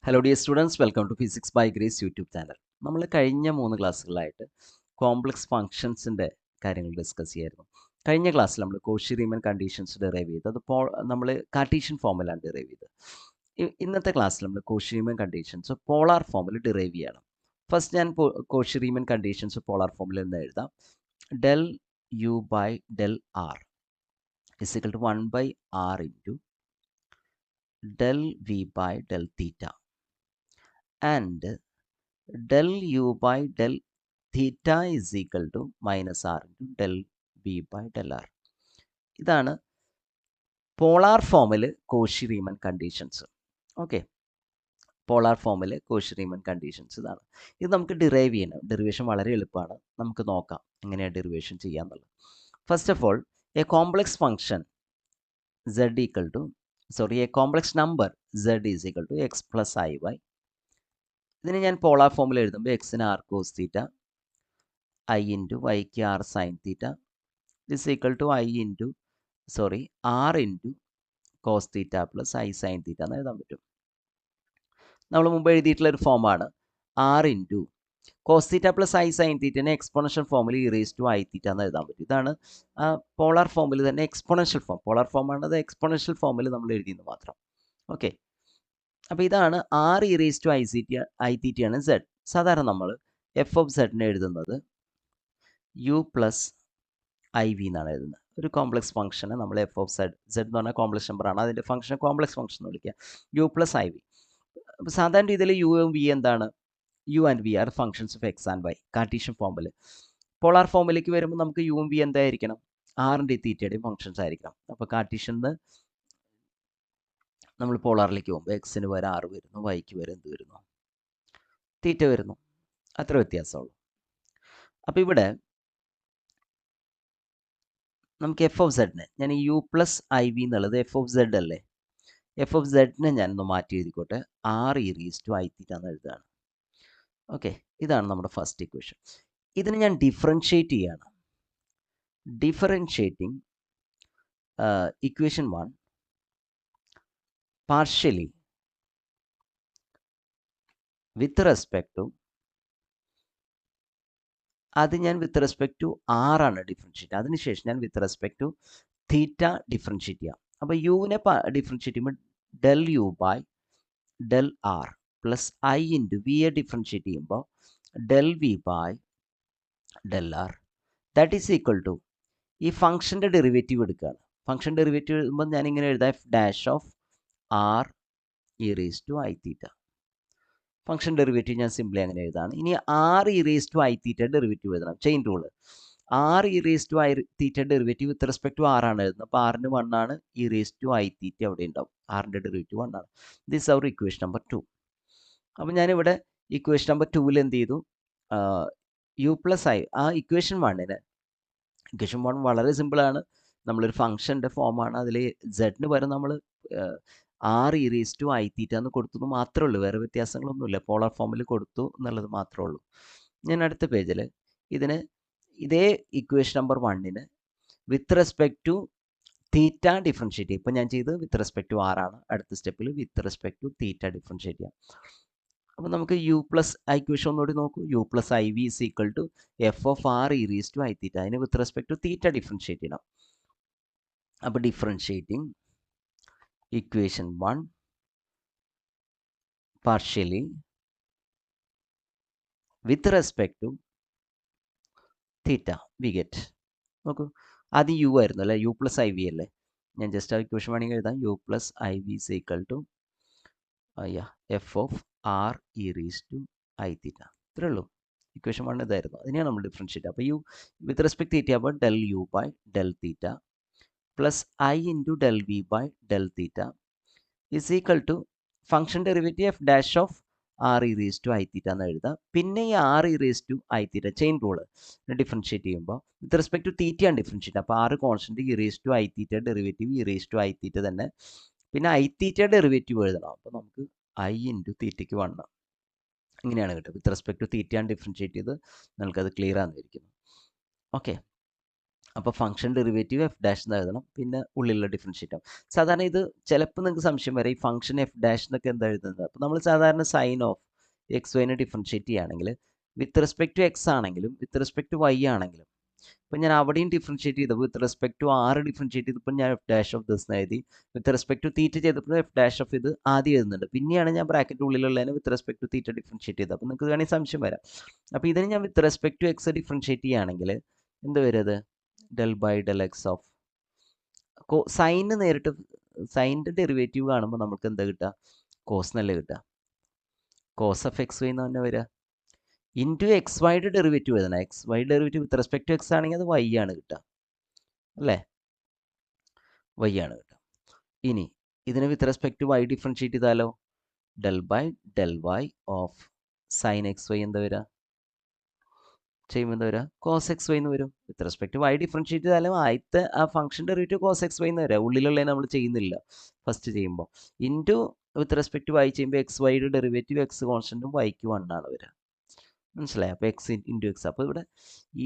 Hello dear students, welcome to physics by Grace YouTube channel. നമ്മൾ കഴിഞ്ഞ 3 ക്ലാസ്സുകളായിട്ട് complex ഫങ്ഷൻസിൻ്റെ കാര്യങ്ങൾ discuss ചെയ്യായിരുന്നു. കഴിഞ്ഞ ക്ലാസ്സിൽ നമ്മൾ കോഷി റീമൻ കണ്ടീഷൻസ് ഡിറൈവ് ചെയ്ത് അതിപ്പോൾ നമ്മൾ കാർട്ടീഷ്യൻ ഫോമിലാണ് ഡിറൈവ് ചെയ്തത്. ഇന്നത്തെ ക്ലാസ്സിൽ നമ്മൾ കോഷി റീമൻ കണ്ടീഷൻസ് പോളാർ ഫോമിൽ ഡിറൈവ് ചെയ്യണം. ഫസ്റ്റ് ഞാൻ കോഷി റീമൻ കണ്ടീഷൻസ് പോളാർ ഫോമിൽ നിന്ന് എഴുതാം. Del u by del r is equal to 1 by r into del v by del theta and del u by del theta is equal to minus r into del v by del r. ഇതാണ് polar ഫോമിൽ Cauchy Riemann conditions. Okay, polar ഫോമിൽ Cauchy Riemann conditions ഇതാണ്. ഇത് നമുക്ക് derive ചെയ്യണം. Derivation വളരെ എളുപ്പമാണ്. നമുക്ക് നോക്കാം എങ്ങനെയാണ് ഡെറിവേഷൻ ചെയ്യാന്നുള്ളത്. First of all, a complex function z equal to a complex number z is equal to x plus iy. ഇതിന് ഞാൻ പോളാർ ഫോമിൽ എഴുതുമ്പോൾ എക്സിന് r cos theta, i into വൈക്ക് r sine theta is equal to r into cos theta plus i sine theta എന്ന് എഴുതാൻ പറ്റും. നമ്മൾ മുമ്പ് എഴുതിയിട്ടുള്ള ഒരു ഫോമാണ് r into cos theta plus i sine തീറ്റനെ എക്സ്പോണൻഷ്യൽ ഫോമിൽ ഇറേസ് ടു ഐ തീറ്റ എന്ന് എഴുതാൻ പറ്റും. ഇതാണ് പോളാർ ഫോമിൽ തന്നെ എക്സ്പോണൻഷ്യൽ ഫോം. പോളാർ ഫോമാണ്, അത് എക്സ്പോണൻഷ്യൽ ഫോമിൽ നമ്മൾ എഴുതിയെന്ന് മാത്രം. ഓക്കെ, അപ്പോൾ ഇതാണ് r e raise to i തീറ്റയാണ് സെഡ്. സാധാരണ നമ്മൾ എഫ് ഓഫ് സെഡിനെ എഴുതുന്നത് യു പ്ലസ് ഐ വി എന്നാണ് എഴുതുന്നത്. ഒരു കോംപ്ലക്സ് ഫംഗ്ഷന് നമ്മൾ എഫ് ഓഫ് സെഡ് എന്ന് പറഞ്ഞാൽ കോംപ്ലക്സ് നമ്പറാണ്, അതിൻ്റെ ഫംഗ്ഷൻ കോംപ്ലക്സ് ഫംഗ്ഷൻ എന്ന് വിളിക്കുക, യു പ്ലസ് ഐ വി. അപ്പോൾ സാധാരണ രീതിയിൽ യു വി എന്താണ്? U and v are functions of x and y Cartesian ഫോമിൽ. പോളാർ ഫോമിലേക്ക് വരുമ്പോൾ നമുക്ക് യു വി എന്തായിരിക്കണം? ആറിൻ്റെ തീറ്റയുടെയും ഫംഗ്ഷൻസ് ആയിരിക്കണം. അപ്പോൾ കാർട്ടീഷ്യന്ന് നമ്മൾ പോളാറിലേക്ക് പോകുമ്പോൾ എക്സിന് വരെ ആറ് വരുന്നു, വൈക്ക് വരെ എന്ത് വരുന്നു? തീറ്റ വരുന്നു. അത്ര വ്യത്യാസമുള്ളൂ. അപ്പോൾ ഇവിടെ നമുക്ക് എഫ് ഓഫ് സെഡിനെ, ഞാൻ ഈ യു പ്ലസ് ഐ വി എന്നുള്ളത് എഫ് ഓഫ് സെഡ് അല്ലേ, എഫ് ഓഫ് സെഡിനെ ഞാനൊന്ന് മാറ്റി എഴുതിക്കോട്ടെ, r e raise to i theta എന്ന് എഴുതുകയാണ്. ഓക്കെ, ഇതാണ് നമ്മുടെ ഫസ്റ്റ് ഇക്വേഷൻ. ഇതിന് ഞാൻ ഡിഫറൻഷ്യേറ്റ് ചെയ്യാണ്. Differentiating equation 1 partially with respect to, അത് ഞാൻ വിത്ത് റെസ്പെക്ട് ടു ആർ ആണ് ഡിഫറൻഷ്യേറ്റ്. അതിനുശേഷം ഞാൻ with respect to theta differentiate ചെയ്യാം. അപ്പോൾ യുവിനെ ഡിഫറൻഷ്യേറ്റ് ചെയ്യുമ്പോൾ del u by del r plus i into വിയെ ഡിഫറൻഷ്യേറ്റ് ചെയ്യുമ്പോൾ del v by del r that is equal to, ഈ ഫംഗ്ഷൻ്റെ ഡെറിവേറ്റീവ് എടുക്കുകയാണ്. ഫംഗ്ഷൻ ഡെറിവേറ്റീവ് എഴുതുമ്പോൾ ഞാനിങ്ങനെ എഴുതാം, f dash of r e raise to i theta. Function derivative ഞാൻ simply അങ്ങനെ എഴുതാണ്. ഇനി r e raise to i theta derivative എഴുതണം. Chain rule, r e raise to i theta derivative with respect to r ആണ് എഴുതുന്നത്. അപ്പോൾ ആറിന് 1 ആണ്, e raise to i theta അവിടെ ഉണ്ടാവും. ആറിൻ്റെ ഡെറിവേറ്റീവ് 1 ആണ്. This our equation number 2. അപ്പോൾ ഞാനിവിടെ ഇക്വേഷൻ നമ്പർ 2ൽ എന്ത് ചെയ്തു? യു പ്ലസ് ഐ, ആ ഇക്വേഷൻ 1 വളരെ സിമ്പിളാണ്. നമ്മളൊരു ഫംഗ്ഷൻ്റെ ഫോമാണ്, അതിൽ സെഡിന് പകരം നമ്മൾ r e raise to i theta എന്ന് കൊടുത്തു മാത്രമേ ഉള്ളൂ. വേറെ വ്യത്യാസങ്ങളൊന്നുമില്ല. പോളാർ ഫോമിൽ കൊടുത്തു എന്നുള്ളത് മാത്രമേ ഉള്ളൂ. ഞാൻ അടുത്ത പേജിൽ ഇതിന് ഇതേ ഇക്വേഷൻ നമ്പർ 1ന് with respect to theta differentiate ചെയ്യും. ഇപ്പോൾ ഞാൻ ചെയ്തത് വിത്ത് റെസ്പെക്ട് ടു ആർ ആണ്. അടുത്ത സ്റ്റെപ്പിൽ with respect to theta differentiate ചെയ്യാം. അപ്പോൾ നമുക്ക് യു പ്ലസ് ഇക്വേഷൻ ഒന്നുകൂടി നോക്കൂ. U plus i v is equal to f of r e raise to i theta. അതിന് with respect to theta differentiate ചെയ്യണം. അപ്പോൾ differentiating equation 1 partially with respect to theta we get. നോക്കൂ, ആദ്യം U ആയിരുന്നു അല്ലേ, U plus i V അല്ലേ. ഞാൻ just ആ ഇക്വേഷൻ വേണമെങ്കിൽ എഴുതാം. U plus i v is equal to f of r e raise to i theta. ഇത്രേ ഉള്ളൂ. ഇക്വേഷൻ 1 ഇതായിരുന്നു. അതിനെയാണ് നമ്മൾ ഡിഫറൻഷ്യേറ്റ്. അപ്പോൾ യു വിത്ത് റെസ്പെക്ട് തീറ്റ അപ്പോൾ del u by del theta plus i into del v by del theta is equal to function derivative f dash of r e raise to i theta എന്ന് എഴുതാം. പിന്നെ ഈ r e raise to i theta chain rule differentiate ചെയ്യുമ്പോൾ with respect to തീറ്റയാണ് differentiate. അപ്പോൾ r constant e raise to i theta derivative e raise to i theta തന്നെ, പിന്നെ I theta derivative എഴുതണം. അപ്പോൾ നമുക്ക് ഐ ഇൻറ്റു തീറ്റയ്ക്ക് 1 ഇങ്ങനെയാണ് കിട്ടുക. വിത്ത് റെസ്പെക്ട് ടു തീറ്റയാണ് ഡിഫറൻഷ്യേറ്റ് ചെയ്ത് നിങ്ങൾക്കത് ക്ലിയർ ആണെന്നിരിക്കുന്നു. ഓക്കെ, അപ്പോൾ ഫംഗ്ഷൻ ഡെറിവേറ്റീവ് എഫ് ഡാഷ് എന്ന് എഴുതണം, പിന്നെ ഉള്ളിലുള്ള ഡിഫറൻഷ്യേറ്റ് ആവും. സാധാരണ ഇത് ചിലപ്പോൾ നിങ്ങൾക്ക് സംശയം വരെ ഈ ഫംഗ്ഷൻ എഫ് ഡാഷ് എന്നൊക്കെ എന്താ എഴുതുന്നത്. അപ്പോൾ നമ്മൾ സാധാരണ സൈൻ ഓഫ് എക്സ് വൈനെ ഡിഫറൻഷ്യേറ്റ് ചെയ്യുകയാണെങ്കിൽ വിത്ത് റെസ്പെക്ട് ടു എക്സ് ആണെങ്കിലും വിത്ത് റെസ്പെക്ട് ടു വൈ ആണെങ്കിലും, ഇപ്പം ഞാൻ അവിടെയും ഡിഫറൻഷ്യേറ്റ് ചെയ്തപ്പോൾ with respect to r differentiate ചെയ്തപ്പോൾ ഞാൻ എഫ് ഡാഷ് ഓഫ് ദിസ് എന്ന് എഴുതി. വിത്ത് റെസ്പെക്ട് ടു തീറ്റ ചെയ്തപ്പോൾ എഫ് ഡാഷ് ഓഫ് ഇത് ആദ്യം എഴുതുന്നുണ്ട്. പിന്നെയാണ് ഞാൻ ബ്രാക്കറ്റ് ഉള്ളിലുള്ളതിന് with respect to theta differentiate ചെയ്തത്. അപ്പോൾ നിങ്ങൾക്ക് വേണമെങ്കിൽ സംശയം വരാം. അപ്പോൾ ഇതിന് ഞാൻ with respect to x differentiate ചെയ്യുകയാണെങ്കിൽ എന്ത് വരുന്നത്, del by del x of sine നേരിട്ട് സൈനിൻ്റെ ഡെറിവേറ്റീവ് കാണുമ്പോൾ നമുക്ക് എന്താ കിട്ടുക, കോസ് എന്നല്ലേ കിട്ടുക. കോസ് ഓഫ് എക്സ് വൈ എന്ന് തന്നെ വരിക ഇൻറ്റു എക്സ് വൈയുടെ ഡെറിവേറ്റീവ് എഴുതണം. X y derivative with respect to x ആണെങ്കിൽ അത് വൈ ആണ് കിട്ടുക, അല്ലേ, വൈ ആണ് കിട്ടുക. ഇനി ഇതിന് with respect to y differentiate ചെയ്താലോ, del by del y of sine x y എന്താ വരിക, ചെയ്യുമ്പോൾ എന്താ വരിക, കോസ് എക്സ് വൈ എന്ന് വരും. വിത്ത് റെസ്പെക്ട് വൈ ഡിഫറൻഷ്യേറ്റ് ചെയ്താലും ആദ്യത്തെ ആ function derivative cos x y എന്ന് വരിക. ഉള്ളിലുള്ളതിനെ നമ്മൾ ചെയ്യുന്നില്ല ഫസ്റ്റ് ചെയ്യുമ്പോൾ. ഇൻറ്റു വിത്ത് റെസ്പെക്ട് വൈ ചെയ്യുമ്പോൾ എക്സ് വൈയുടെ ഡെറിവേറ്റീവ് എക്സ് കോൺസ്റ്റൻറ്റും വൈക്ക് 1 ആണ് വരിക. മനസ്സിലായി. അപ്പോൾ എക്സ് ഇൻറ്റു എക്സ്. അപ്പോൾ ഇവിടെ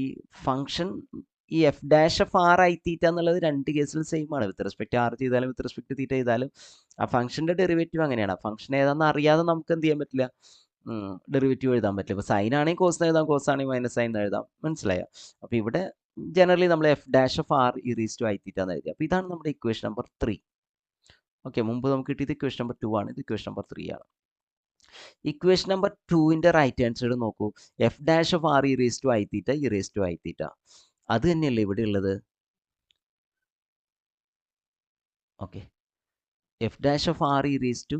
ഈ ഫംഗ്ഷൻ ഈ f dash of r i theta എന്നുള്ളത് രണ്ട് കേസിലും സെയിം ആണ്. വിത്ത് റെസ്പെക്ട് ആർ ചെയ്താലും വിത്ത് റെസ്പെക്ട് തീറ്റ ചെയ്താലും ആ ഫംഗ്ഷൻ്റെ ഡെറിവേറ്റീവ് അങ്ങനെയാണ്. ആ ഫംഗ്ഷൻ ഏതാണെന്ന് അറിയാതെ നമുക്ക് എന്ത് ചെയ്യാൻ പറ്റില്ല, ഡെറിവേറ്റീവ് എഴുതാൻ പറ്റില്ല. ഇപ്പോൾ സൈൻ ആണെങ്കിൽ കോസ് എഴുതാം, കോസ് ആണെങ്കിൽ മൈനസ് സൈൻ എഴുതാം. മനസ്സിലായോ. അപ്പോൾ ഇവിടെ ജനറലി നമ്മൾ f dash of r e raise to i theta എന്ന് എഴുതി. അപ്പോൾ ഇതാണ് നമ്മുടെ ഇക്വേഷൻ നമ്പർ 3. ഓക്കെ, മുമ്പ് നമുക്ക് കിട്ടിയത് ഇക്വേഷൻ നമ്പർ 2 ആണ്, ഇത് ഇക്വേഷൻ നമ്പർ 3 ആണ്. ഇക്വേഷൻ നമ്പർ 2ൻ്റെ റൈറ്റ് ഹാൻഡ് സൈഡ് നോക്കൂ. F dash of r e raise to i theta e raise to i theta, അത് തന്നെയല്ലേ ഇവിടെ ഉള്ളത്. Okay, f dash of r e raise to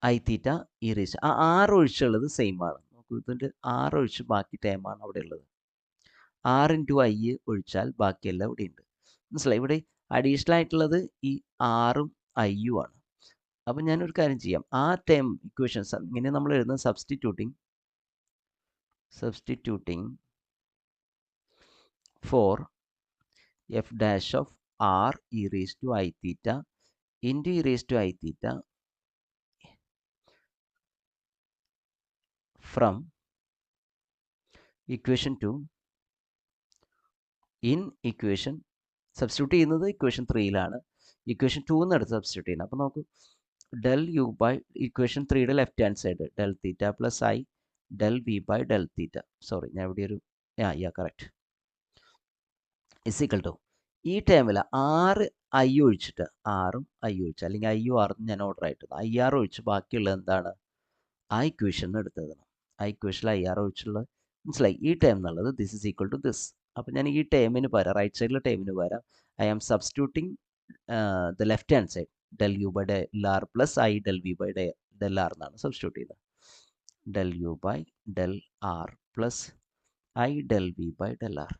i theta e raise ആ ആറ് ഒഴിച്ചുള്ളത് സെയിം ആണ്. നോക്കൂ, ഇതിൻ്റെ ആറ് ഒഴിച്ച് ബാക്കി ടൈമാണ് അവിടെ ഉള്ളത്. 6 ഇൻറ്റു ഐ ഒഴിച്ചാൽ ബാക്കിയെല്ലാം ഇവിടെ ഉണ്ട്. മനസ്സിലായി. ഇവിടെ അഡീഷണൽ ആയിട്ടുള്ളത് ഈ ആറും ഐയും ആണ്. അപ്പം ഞാനൊരു കാര്യം ചെയ്യാം, ആ ടേം ഇക്വേഷൻസ് ഇങ്ങനെ നമ്മൾ എഴുതുന്നത് substituting for f dash of r e raise to i theta into e raise to i theta from equation 2 in equation substitute ചെയ്യുന്നത് ഇക്വേഷൻ 3ലാണ്. ഇക്വേഷൻ 2 എടുത്ത് സബ്സ്റ്റിറ്റ്യൂട്ട് ചെയ്യണം. അപ്പോൾ നമുക്ക് ഡെൽ യു ബൈ ഇക്വേഷൻ 3യുടെ left hand side del theta plus i del v by del theta, sorry ഞാൻ ഇവിടെ ഒരു കറക്റ്റ്, ഇസിക്കൽ ടു ഈ ടേമിൽ 6 ഐ ഒഴിച്ചിട്ട്, ആറും ഐ ഒഴിച്ച്, അല്ലെങ്കിൽ ഐയും ആറും ഞാൻ ഓർഡർ ആയിട്ട് ഐ ആർ ഒഴിച്ച് ബാക്കിയുള്ളത് എന്താണ്, ആ ഇക്വേഷനിൽ എടുത്തത്. ആ ഇക്വേഷനിൽ ഐ ആർ ഒഴിച്ചുള്ളത് മനസ്സിലായി. ഈ ടേം എന്നുള്ളത് this is equal to this. അപ്പോൾ ഞാൻ ഈ ടേമിന് പകരം റൈറ്റ് സൈഡിലെ ടേമിന് പകരം I am substituting the left hand side del u by del r plus i del v by del r എന്നാണ് സബ്സ്റ്റിറ്റ്യൂട്ട് ചെയ്തത്. Del u by del r plus i del v by del r.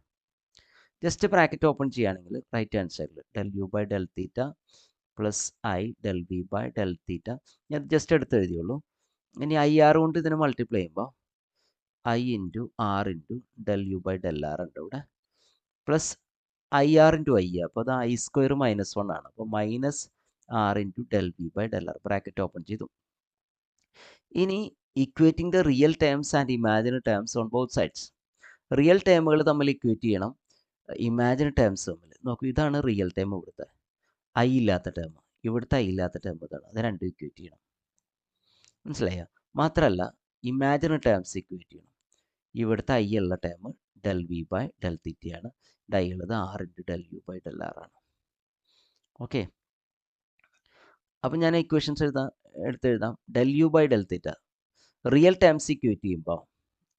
Just bracket open ചെയ്യുകയാണെങ്കിൽ right hand സൈഡിൽ del u by del theta plus i del v by del തീറ്റ, ഞാൻ just എടുത്ത് എഴുതിയുള്ളൂ. ഇനി I R കൊണ്ട് ഇതിനെ multiply ചെയ്യുമ്പോൾ i into r into del u by del r ഉണ്ട് ഇവിടെ, plus i r into i, അപ്പോൾ അത് ഐ സ്ക്വയർ മൈനസ് 1 ആണ്. അപ്പോൾ minus r into del v by del r, bracket open ചെയ്തു. ഇനി equating the real terms and imaginary terms on both sides. Real ടേമുകൾ തമ്മിൽ ഇക്വേറ്റ് ചെയ്യണം, ഇമാജിനറി ടേംസ് തമ്മിൽ. നോക്കൂ, ഇതാണ് റിയൽ ടേം, ഇവിടുത്തെ ഐ ഇല്ലാത്ത ടേം, ഇവിടുത്തെ ഐ ഇല്ലാത്ത ടേം ഇതാണ്. അത് രണ്ടും ഇക്വേറ്റ് ചെയ്യണം. മനസ്സിലായോ. മാത്രമല്ല ഇമാജിനറി ടേംസ് ഇക്വേറ്റ് ചെയ്യണം. ഇവിടുത്തെ ഐ ഉള്ള term del v by del തീറ്റയാണ്, ഡൈ ഉള്ളത് r into del u by del r ആണ്. ഓക്കെ, അപ്പം ഞാൻ ഇക്വേഷൻസ് എടുത്തെഴുതാം. Del u by del theta real terms equate ചെയ്യുമ്പോൾ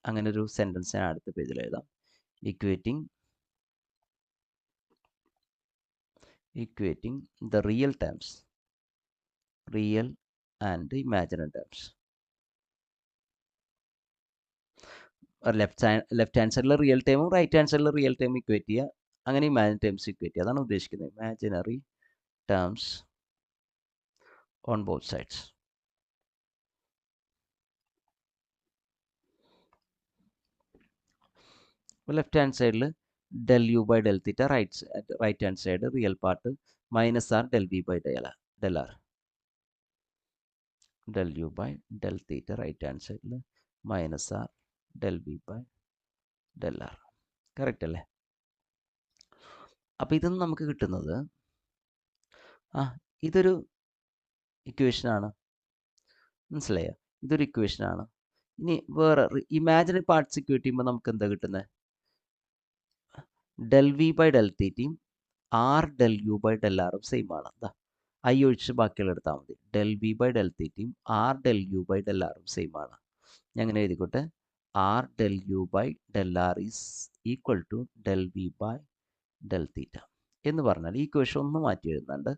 അങ്ങനെ ഒരു സെൻറ്റൻസ് ഞാൻ അടുത്ത പേജിൽ എഴുതാം. Equating the real terms, real and imaginary terms. Left hand സൈഡിലെ റിയൽ ടൈമും റൈറ്റ് ഹാൻഡ് സൈഡിലെ റിയൽ ടൈം ഇക്വേറ്റ് ചെയ്യുക, അങ്ങനെ ഇമാജിനറി ടേംസ് ഇക്വേറ്റ് ചെയ്യുക, അതാണ് ഉദ്ദേശിക്കുന്നത്. Imaginary terms on both sides. Left hand സൈഡിൽ del u by del theta, right hand side real part minus r del v by del r, del u by del theta right hand സൈഡിൽ minus r del v by del r. Correct അല്ലേ? അപ്പോൾ ഇതൊന്നും നമുക്ക് കിട്ടുന്നത് ഇതൊരു ഇക്വേഷനാണ്, മനസ്സിലായോ? ഇതൊരു ഇക്വേഷനാണ്. ഇനി വേറെ ഇമാജിനറി പാർട്സ് ഇക്വേറ്റ് ചെയ്യുമ്പോൾ നമുക്ക് എന്താ കിട്ടുന്നത്? ഡെൽ വി ബൈ ഡെൽ തീറ്റയും r del u by del ആറും സെയിം ആണ്. എന്താ ഐ ഒഴിച്ച് ബാക്കിയുള്ള എടുത്താൽ മതി. ഡെൽ വി ബൈ ഡെൽ തീറ്റയും r del u by del ആറും സെയിം ആണ്. ഞാൻ അങ്ങനെ എഴുതിക്കോട്ടെ, r del u by del r is equal to del v by del theta എന്ന് പറഞ്ഞാൽ ഈ ഇക്വേഷൻ ഒന്ന് മാറ്റി എഴുതുന്നുണ്ട്.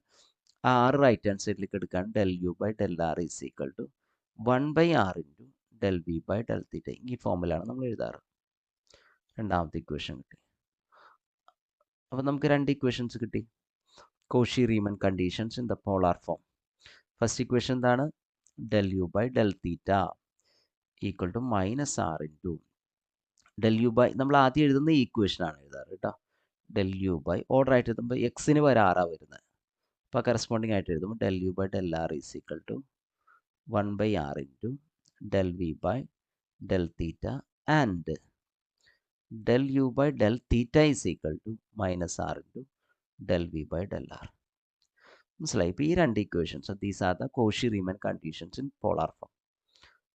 ആറ് റൈറ്റ് ഹാൻഡ് സൈഡിലേക്ക് എടുക്കാൻ del u by del r is equal to 1/r into del v by del theta. ഈ ഫോമിലാണ് നമ്മൾ എഴുതാറ്. രണ്ടാമത്തെ ഇക്വേഷൻ കിട്ടി. അപ്പോൾ നമുക്ക് രണ്ട് ഇക്വേഷൻസ് കിട്ടി. Cauchy Riemann conditions in the polar form. First equation എന്താണ്? Del u by del theta equal to -r into del u by, നമ്മൾ ആദ്യം എഴുതുന്ന ഈ ഇക്വേഷനാണ് എഴുതാറ് കേട്ടോ. ഡെൽ യു ബൈ ഓർഡർ ആയിട്ട് എഴുതുമ്പോൾ എക്സിന് വരെ ആറാണ് വരുന്നത്. അപ്പോൾ കറസ്പോണ്ടിങ് ആയിട്ട് എഴുതുമ്പോൾ del u by del r is equal to 1/r into del v by del theta and del u by del theta is equal to -r into del v by del r. മനസ്സിലായി? ഇപ്പോൾ ഈ രണ്ട് equations, these are the Cauchy Riemann conditions in polar form.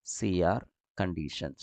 CR conditions.